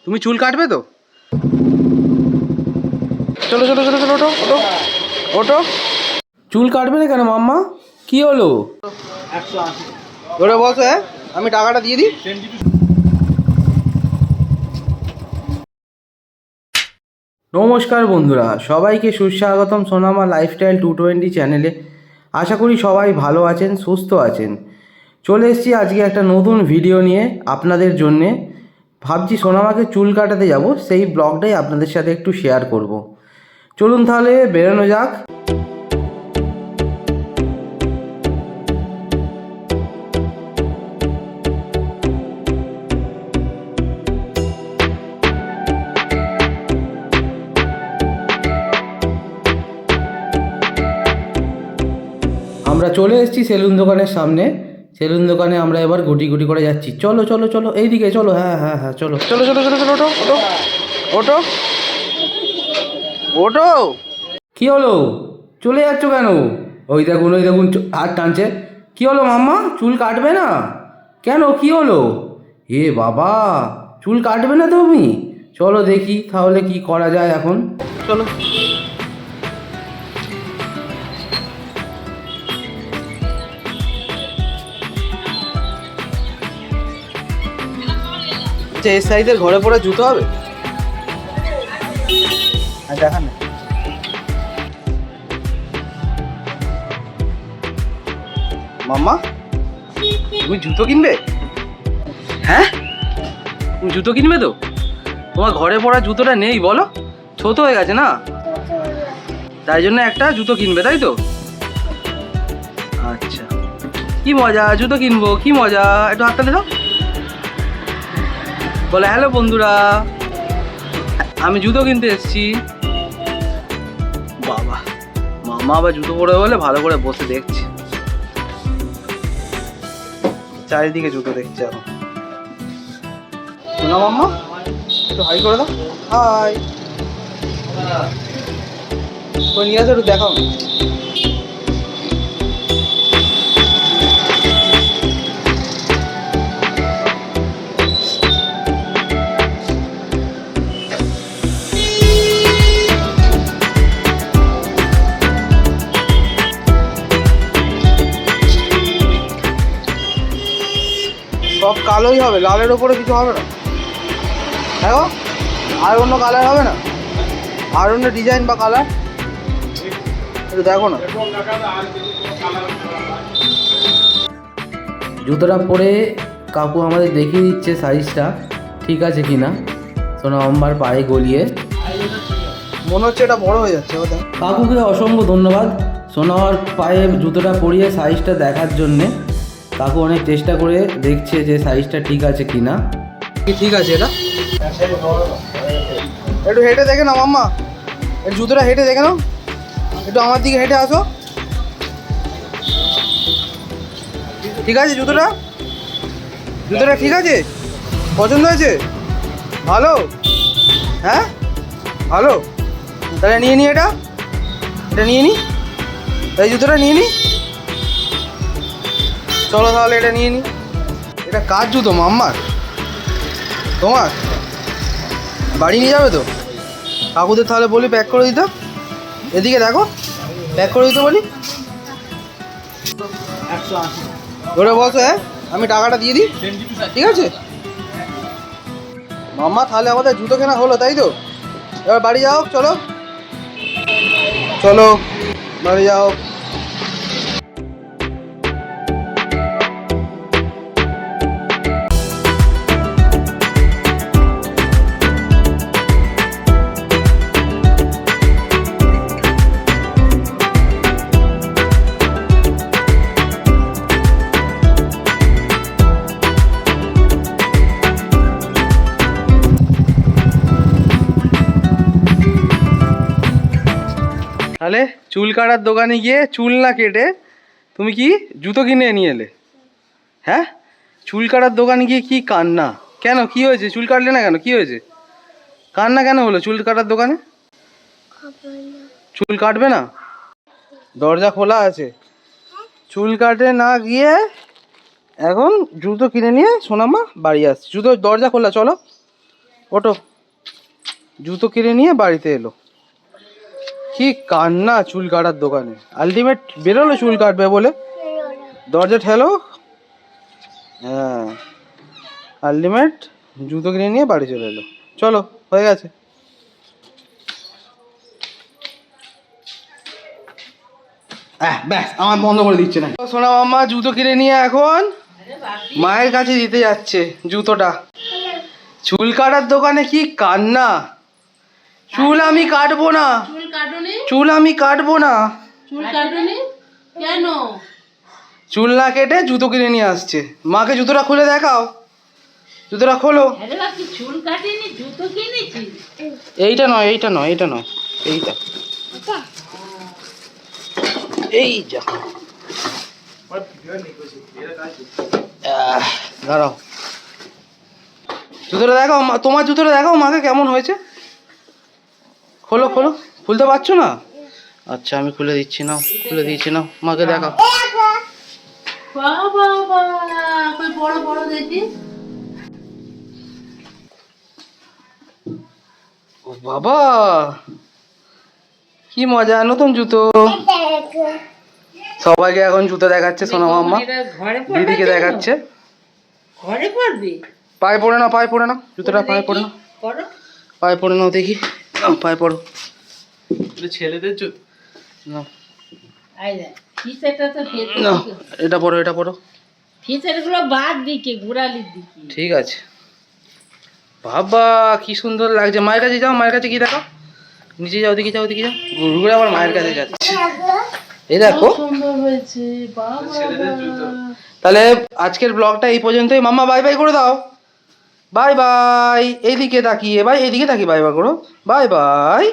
তুমি চুল কাটবে তো? চলো চলো চলো চলো, ওঠো ওঠো ওঠো। চুল কাটবে না কেন মাম্মা? কি হলো? 180 ধরে বসো। হ্যাঁ, আমি টাকাটা দিয়ে দিই। নমস্কার বন্ধুরা, সবাইকে সুস্বাগতম সোনামা লাইফস্টাইল 220 চ্যানেলে। আশা করি সবাই ভালো আছেন, সুস্থ আছেন। চলে এসেছি আজকে একটা নতুন ভিডিও নিয়ে আপনাদের জন্যে। ভাবছি সোনামাকে চুল কাটাতে যাব, সেই ব্লগটাই আপনাদের সাথে একটু শেয়ার করব। চলুন তাহলে বেরোনো যাক। আমরা চলে এসেছি সেলুন দোকানের সামনে। সেলুন দোকানে আমরা এবার গুটি গুটি করে যাচ্ছি। চলো চলো চলো, এইদিকে চলো। হ্যাঁ হ্যাঁ হ্যাঁ, চলো চলো চলো চলো চলো, ওঠো ওঠো ওঠো ওঠো। কী হলো, চলে যাচ্ছ কেন? ওই দেখুন হাত টানছে। কী হলো মাম্মা, চুল কাটবে না কেন? কী হলো? এ বাবা, চুল কাটবে না তুমি? চলো দেখি তাহলে কি করা যায় এখন। চলো। এই সাইজের ঘরে পরে জুতো হবে? দেখা না। মাম্মা, তুমি জুতো কিনবে? হ্যাঁ, তুমি জুতো কিনবে তো? তোমার ঘরে পরা জুতোটা নেই বলো? ছোট হয়ে গেছে না, তাই জন্য একটা জুতো কিনবে, তাই তো? আচ্ছা, কি মজা, জুতো কিনবো, কি মজা। একটু হাতটা দাও, বলে হ্যালো বন্ধুরা, আমি জুতো কিনতে এসেছি। বাবা, মামা আবার জুতো পরে বলে ভালো করে বসে দেখছি, চারিদিকে জুতো দেখছে এখন। শোনা মাম্মা, একটু হাই করে দাও। হাই করে নিয়ে আসো, একটু দেখাও না। সব কালোই হবে, লালের ওপরে কিছু হবে না। দেখো, আর অন্য কালার হবে না? আর অন্য ডিজাইন বা কালার একটু দেখো না। জুতোটা পরে কাকু আমাদের দেখিয়ে দিচ্ছে সাইজটা ঠিক আছে কি না। সোনা আম্বার পায়ে গলিয়ে মনে হচ্ছে এটা বড় হয়ে যাচ্ছে। কাকুকে অসংখ্য ধন্যবাদ সোনার পায়ে জুতোটা পরিয়ে সাইজটা দেখার জন্যে। কাকু অনেক চেষ্টা করে দেখছে যে সাইজটা ঠিক আছে কি না। ঠিক আছে, এটা একটু হেঁটে দেখে নাও মাম্মা, একটু জুতোটা হেঁটে দেখে নাও। একটু আমার দিকে হেঁটে আসো। ঠিক আছে জুতোটা? জুতোটা ঠিক আছে? পছন্দ হয়েছে? ভালো? হ্যাঁ ভালো, তাহলে নিয়ে নি। এটা নিয়ে নি, এই জুতোটা নিয়ে নি। চলো তাহলে এটা নিয়ে নি। এটা কার জুতো মাম্মার? তোমার? বাড়ি নিয়ে যাবে তো? কাকুদের তাহলে বলি প্যাক করে দিতে। এদিকে দেখো, প্যাক করে দিতে বলি। 180 ধরে বসো। হ্যাঁ, আমি টাকাটা দিয়ে দিই, ঠিক আছে? মাম্মা, তাহলে আমাদের জুতো কেনা হলো, তাই তো? এবার বাড়ি যাও, চলো চলো বাড়ি যাও। তাহলে চুল কাটার দোকানে গিয়ে চুল না কেটে তুমি কি জুতো কিনে নিয়ে এলে? হ্যাঁ, চুল কাটার দোকানে গিয়ে কি কান্না? কেন, কি হয়েছে? চুল কাটলে না কেন? কি হয়েছে? কান্না কেন হলো চুল কাটার দোকানে? চুল কাটবে না? দরজা খোলা আছে, চুল কাটে না গিয়ে এখন জুতো কিনে নিয়ে সোনামা বাড়ি আসছে। জুতো দরজা খোলা, চলো ওটো। জুতো কিনে নিয়ে বাড়িতে এলো। কি কান্না চুল কাটার দোকানে, আলটিমেট বেরোলো চুল কাটবে বলে, দরজা ঠেলো। হ্যাঁ, আলটিমেট জুতো কিনে নিয়ে বাড়ি চলে এলো। চলো, হয়ে গেছে। ব্যাস, আমার বন্ধ করে দিচ্ছে না। সোনা মাম্মা জুতো কিনে নিয়ে এখন মায়ের কাছে দিতে যাচ্ছে জুতোটা। চুল কাটার দোকানে কি কান্না, চুল আমি কাটবো না, চুল আমি কাটবো না। কেন চুল না কেটে জুতো কিনে নিয়ে আসছে। মাকে জুতোটা খুলে দেখাও, জুতোটা খোলো। চুল কাটিনি, জুতো কিনেছি। এইটা নয়, এইটা নয়, এইটা নয়, এইটা। এই যা, দাঁড়াও, জুতোটা দেখাও, তোমার জুতোটা দেখাও মাকে কেমন হয়েছে। খোলো খোলো, খুলতে পারছো না? আচ্ছা আমি খুলে দিচ্ছি, নাও খুলে দিচ্ছি, নাও মাকে দেখাও। বড় বড় দেখি। ও বাবা, কি মজা, নতুন জুতো। সবাইকে এখন জুতো দেখাচ্ছে সোনা মাম্মা, দিদিকে দেখাচ্ছে। ঘরে পড়বি? পায়ে পড়ে না, পায়ে পড়ে না, জুতোটা পায়ে পড়ে না, পায়ে পড়ে নাও দেখি, পায়ে পড়ো। ছেলেদের জুতো না, এটা পড়ো, এটা পড়ো। ফিচারগুলো বাদ দিকে, ঘোরালির দিকে। ঠিক আছে। বাবা কি সুন্দর লাগছে। মায়ের কাছে যাও, মায়ের কাছে কি দেখো, নিচে যাও, দিকে যাও, দিকে যাও, ঘুরে আবার মায়ের কাছে যাচ্ছে। এই দেখো সুন্দর হয়েছে বাবা। তাহলে আজকের ব্লগটা এই পর্যন্তই। মাম্মা বাই বাই করে দাও, বাই বাই। এইদিকে তাকিয়ে, বাই এইদিকে তাকিয়ে বাই বাই করো, বাই বাই।